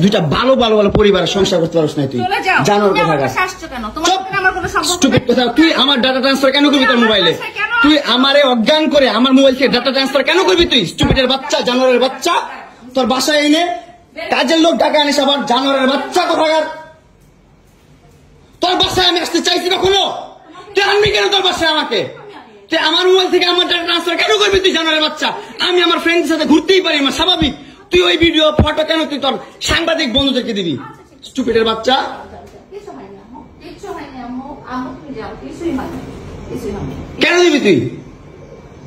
দুইটা ভালো ভালো ভালো পরিবারের সংসার করতে পারছ না তুই জানোর কথা তুই আমার ডাটা ট্রান্সফার কেন করবি তোর মোবাইলে তুই আমারে অজ্ঞান করে আমার মোবাইল থেকে ডাটা ট্রান্সফার কেন করবি তুই স্টুপিডের বাচ্চা জানোয়ারের বাচ্চা তোর বাসায় এনে কাজের লোক টাকা আনিস আবার জানোয়ারের বাচ্চা কোথাকার তোর বাসায় আমি আসতে চাইছি কখনো তুই আনবি কেন তোর বাসায় আমাকে তুই আমার মোবাইল থেকে আমার ডাটা ট্রান্সফার কেন করবি তুই জানোয়ারের বাচ্চা আমি আমার ফ্রেন্ডের সাথে ঘুরতেই পারি আমার স্বাভাবিক তুই ওই ভিডিও ফটো কেন তুই তোর সাংবাদিক বন্ধুদেরকে দিবি স্টুপিডের বাচ্চা কেন দিবি তুই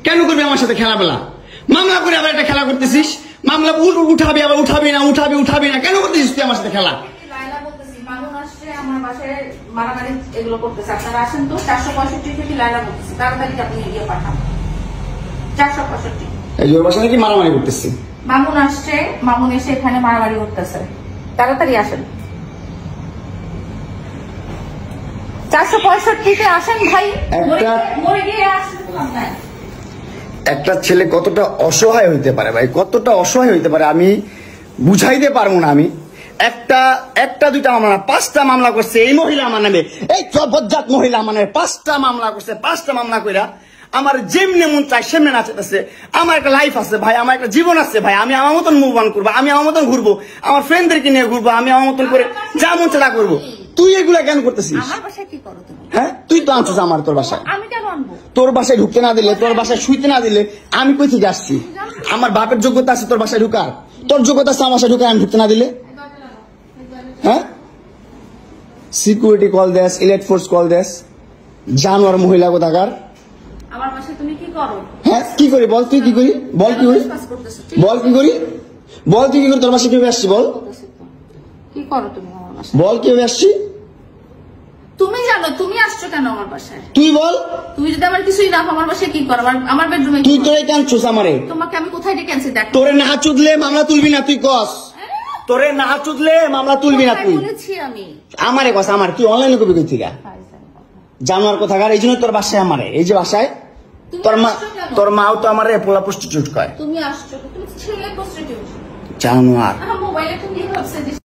কেন করবি আমার সাথে খেলাবেলা মামলা করে আবার একটা খেলা করতেছিস মামলা উঠাবি আবার উঠাবি না কেন করতেছিস তুই আমার সাথে খেলা নাকি মারামারি করতেছি মামুন আসছে মামুন এসে এখানে মারামারি করতেছে তাড়াতাড়ি আসেন 465-তে আসেন ভাই একটা ছেলে কতটা অসহায় হইতে পারে ভাই কতটা অসহায় হইতে পারে আমি বুঝাইতে পারবো না আমি একটা দুইটা মামলা না 5টা মামলা করছে এই মহিলা আমার নামে এই বজ্জাত মহিলা আমার নামে 5টা মামলা করছে 5টা মামলা কইরা আমার যেমনি মন চাই সেমনি নাচতেছে আমার একটা লাইফ আছে ভাই আমার একটা জীবন আছে ভাই আমি আমার মতন মুভ অন করবো আমি আমার মতন ঘুরবো আমার ফ্রেন্ডদেরকে নিয়ে ঘুরবো আমি আমার মতন করে যা মন চা করবো তুই এগুলা কেন করতেছিস হ্যাঁ তুই তো আনছিস আমার তোর বাসায় তোর বাসায় ঢুকতে না দিলে তোর বাসায় শুইতে না দিলে আমি কই থেকে আসছি আমার বাপের যোগ্যতা আছে তোর বাসায় ঢুকার তোর যোগ্যতা আছে আমার বাসায় ঢুকার আমি ঢুকতে না দিলে হ্যাঁ সিকিউরিটি কল দেস ইলেক্ট ফোর্স কল দেস জানোয়ার মহিলা কোথাকার আমার বাসায় তুমি কি করো হ্যাঁ কি করি বল তুই কি করি বল কি করি বল কি করি বল তুই কি করি তোর বাসায় কিভাবে আসছি বল কি করো তুমি আমার বাসায় বল কিভাবে আসছি তুমি জানো তুমি আসছো কেন আমার বাসায় তুই বল তুমি যদি আমার কিছুই না আমার বাসায় কি করো আমার বেডরুমে তুই তোরে কাঁদছস আমারে তোমাকে আমি কোথায় ডেকে আনছি দেখ তোরে না চুদলে মামলা তুলবি না তুই কস তোরে না চুদলে মামলা তুলবি না তুই বলেছি আমি আমারে কস আমার তুই অনলাইনে কবি কই থেকে জানোয়ার কোথাকার এই জন্য তোর বাসায় আমারে এই যে বাসায় তোর মাও তো আমারে পোলা প্রস্টিটিউট কয় তুমি আসছো তুমি ছেলে প্রস্টিটিউট জানোয়ার মোবাইলে তুমি ভাবছে